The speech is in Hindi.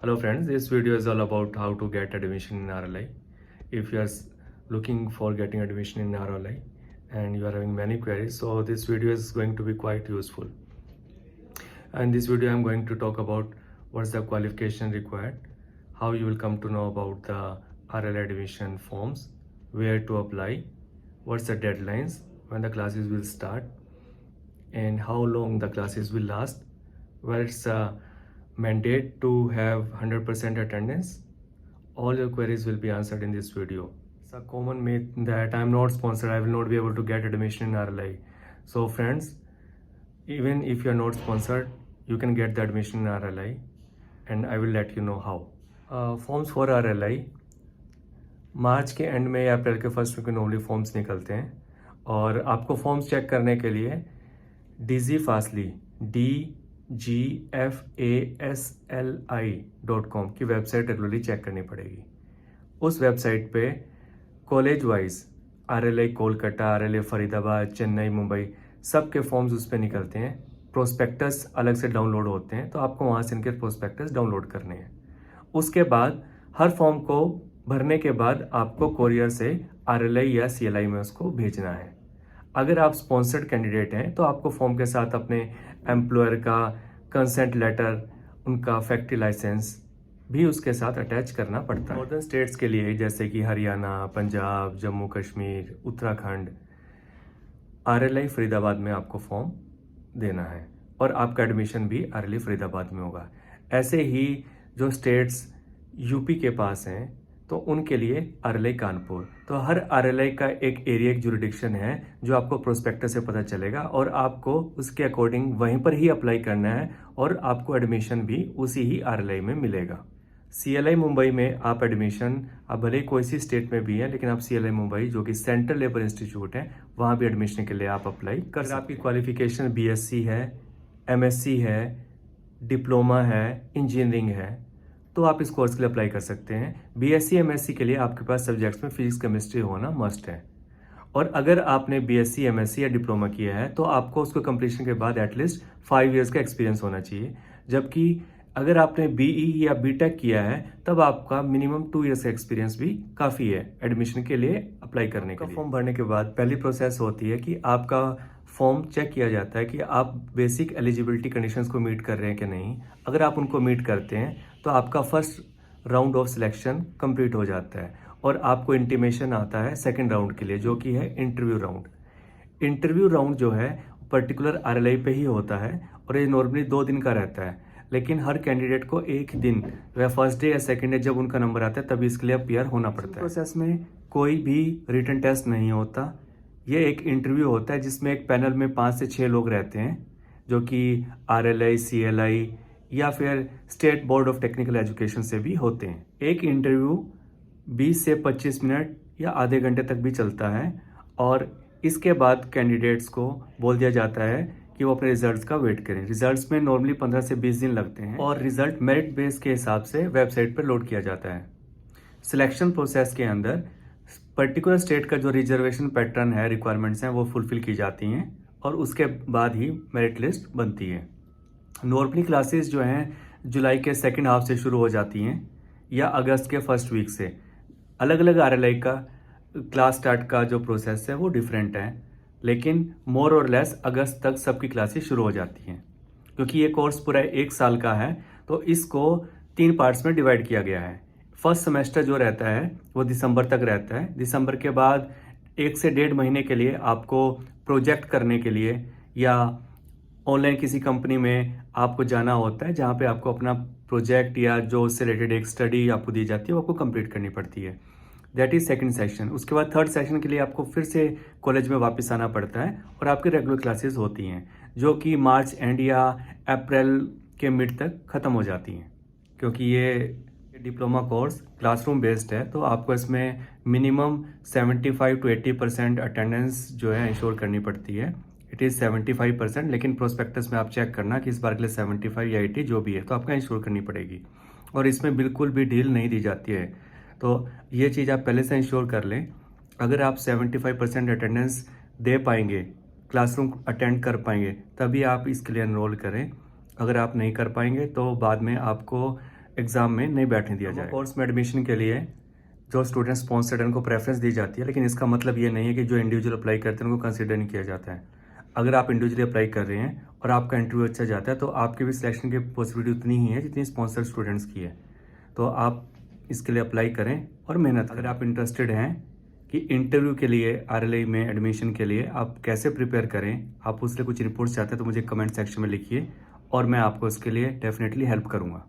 Hello friends, this video is all about how to get admission in RLI. If you are looking for getting admission in RLI and you are having many queries, so this video is going to be quite useful. And this video I am going to talk about what's the qualification required, how you will come to know about the RLI admission forms, where to apply, what's the deadlines, when the classes will start, and how long the classes will last, where it's a mandate to have 100% attendance. All your queries will be answered in this video. It's a common myth that I'm not sponsored, I will not be able to get admission in RLI. So friends, even if you're not sponsored, you can get the admission in RLI and I will let you know how. Forms for RLI मार्च के एंड में या अप्रैल के फर्स्ट वीक में नॉर्मली फॉर्म्स निकलते हैं और आपको फॉर्म्स चेक करने के लिए DigiFastly DGFASLI.com की वेबसाइट रेगुलरली चेक करनी पड़ेगी। उस वेबसाइट पे college wise RLI Kolkata, RLI Faridabad, Chennai, Mumbai सब के फॉर्म्स उस पर निकलते हैं। प्रोस्पेक्टस अलग से डाउनलोड होते हैं, तो आपको वहाँ से इनके प्रोस्पेक्टस डाउनलोड करने हैं। उसके बाद हर फॉर्म को भरने के बाद आपको कोरियर से RLI या CLI में उसको भेजना है। अगर आप स्पॉन्सर्ड कैंडिडेट हैं तो आपको फॉर्म के साथ अपने एम्प्लॉयर का कंसेंट लेटर, उनका फैक्ट्री लाइसेंस भी उसके साथ अटैच करना पड़ता है। नॉर्दर्न स्टेट्स के लिए जैसे कि हरियाणा, पंजाब, जम्मू कश्मीर, उत्तराखंड, RLI फरीदाबाद में आपको फॉर्म देना है और आपका एडमिशन भी RLI फरीदाबाद में होगा। ऐसे ही जो स्टेट्स यूपी के पास हैं तो उनके लिए RLI कानपुर। तो हर RLI का एक एरिया, एक जुरिडिक्शन है जो आपको प्रोस्पेक्टस से पता चलेगा और आपको उसके अकॉर्डिंग वहीं पर ही अप्लाई करना है और आपको एडमिशन भी उसी ही RLI में मिलेगा। CLI मुंबई में आप एडमिशन, आप भले कोई सी स्टेट में भी है लेकिन आप CLI मुंबई जो कि सेंट्रल लेबर इंस्टीट्यूट है वहाँ भी एडमिशन के लिए आप अप्लाई कर सकते हैं। आपकी क्वालिफिकेशन BSc है, MSc है, डिप्लोमा है, इंजीनियरिंग है तो आप इस कोर्स के लिए अप्लाई कर सकते हैं। BSc MSc के लिए आपके पास सब्जेक्ट्स में फिजिक्स केमिस्ट्री होना मस्ट है और अगर आपने BSc MSc या डिप्लोमा किया है तो आपको उसको कंप्लीशन के बाद एटलीस्ट 5 इयर्स का एक्सपीरियंस होना चाहिए, जबकि अगर आपने BE या BTech किया है तब आपका मिनिमम 2 इयर्स का एक्सपीरियंस भी काफ़ी है एडमिशन के लिए अप्लाई करने के लिए। फॉर्म भरने के बाद पहली प्रोसेस होती है कि आपका फॉर्म चेक किया जाता है कि आप बेसिक एलिजिबिलिटी कंडीशंस को मीट कर रहे हैं कि नहीं। अगर आप उनको मीट करते हैं तो आपका first round of selection complete हो जाता है और आपको इंटीमेशन आता है सेकंड राउंड के लिए, जो कि है इंटरव्यू राउंड। इंटरव्यू राउंड जो है पर्टिकुलर RLI पे ही होता है और ये नॉर्मली 2 दिन का रहता है, लेकिन हर कैंडिडेट को एक दिन या फर्स्ट डे या सेकंड डे जब उनका नंबर आता है तभी इसके लिए अपीयर होना पड़ता है। प्रोसेस में कोई भी रिटन टेस्ट नहीं होता, ये एक इंटरव्यू होता है जिसमें एक पैनल में 5 से 6 लोग रहते हैं जो कि RLI, CLI या फिर state board of technical education से भी होते हैं। एक इंटरव्यू 20 से 25 मिनट या आधे घंटे तक भी चलता है और इसके बाद कैंडिडेट्स को बोल दिया जाता है कि वो अपने रिजल्ट्स का वेट करें। रिजल्ट्स में नॉर्मली 15 से 20 दिन लगते हैं और रिजल्ट मेरिट बेस के हिसाब से वेबसाइट पर लोड किया जाता है। सिलेक्शन प्रोसेस के अंदर पर्टिकुलर स्टेट का जो रिजर्वेशन पैटर्न है, रिक्वायरमेंट्स हैं, वो फुलफिल की जाती हैं और उसके बाद ही मेरिट लिस्ट बनती है। नॉर्मली क्लासेस जो हैं जुलाई के सेकंड हाफ से शुरू हो जाती हैं या अगस्त के फर्स्ट वीक से। अलग अलग RLI का क्लास स्टार्ट का जो प्रोसेस है वो डिफरेंट है, लेकिन मोर और लेस अगस्त तक सबकी क्लासेस शुरू हो जाती हैं। क्योंकि ये कोर्स पूरा 1 साल का है तो इसको 3 पार्ट्स में डिवाइड किया गया है। फर्स्ट सेमेस्टर जो रहता है वो दिसंबर तक रहता है। दिसंबर के बाद 1 से 1.5 महीने के लिए आपको प्रोजेक्ट करने के लिए या ऑनलाइन किसी कंपनी में आपको जाना होता है जहाँ पे आपको अपना प्रोजेक्ट या जो उससे रिलेटेड एक स्टडी आपको दी जाती है वो आपको कंप्लीट करनी पड़ती है। That is second session. उसके बाद थर्ड सेशन के लिए आपको फिर से कॉलेज में वापस आना पड़ता है और आपकी रेगुलर क्लासेस होती हैं जो कि मार्च एंड या अप्रैल के मिड तक ख़त्म हो जाती हैं। क्योंकि ये डिप्लोमा कोर्स क्लासरूम बेस्ड है तो आपको इसमें मिनिमम 75 to 80% अटेंडेंस जो है इंश्योर करनी पड़ती है। इट इज़ 75%, लेकिन प्रोस्पेक्टस में आप चेक करना कि इस बार के लिए 75 या 80 जो भी है तो आपका इंश्योर करनी पड़ेगी और इसमें बिल्कुल भी ढील नहीं दी जाती है। तो ये चीज़ आप पहले से इंश्योर कर लें। अगर आप 75% अटेंडेंस दे पाएंगे, क्लासरूम अटेंड कर पाएंगे, तभी आप इसके लिए एनरोल करें। अगर आप नहीं कर पाएंगे तो बाद में आपको एग्ज़ाम में नहीं बैठने दिया जाएगा। कोर्स में एडमिशन के लिए जो स्टूडेंट स्पॉन्सर्ड हैं उनको प्रेफरेंस दी जाती है, लेकिन इसका मतलब ये नहीं है कि जो इंडिविजुअल अप्लाई करते हैं उनको कंसिडर नहीं किया जाता है। अगर आप इंडिविजुअली अप्लाई कर रहे हैं और आपका इंटरव्यू अच्छा जाता है तो आपकी भी सिलेक्शन की पॉसिबिलिटी उतनी ही है जितनी स्पॉन्सर्ड स्टूडेंट्स की है। तो आप इसके लिए अप्लाई करें और मेहनत करें। अगर आप इंटरेस्टेड हैं कि इंटरव्यू के लिए आरएलआई में एडमिशन के लिए आप कैसे प्रिपेयर करें, आप उसके लिए कुछ रिपोर्ट्स चाहते हैं तो मुझे कमेंट सेक्शन में लिखिए और मैं आपको इसके लिए डेफिनेटली हेल्प करूँगा।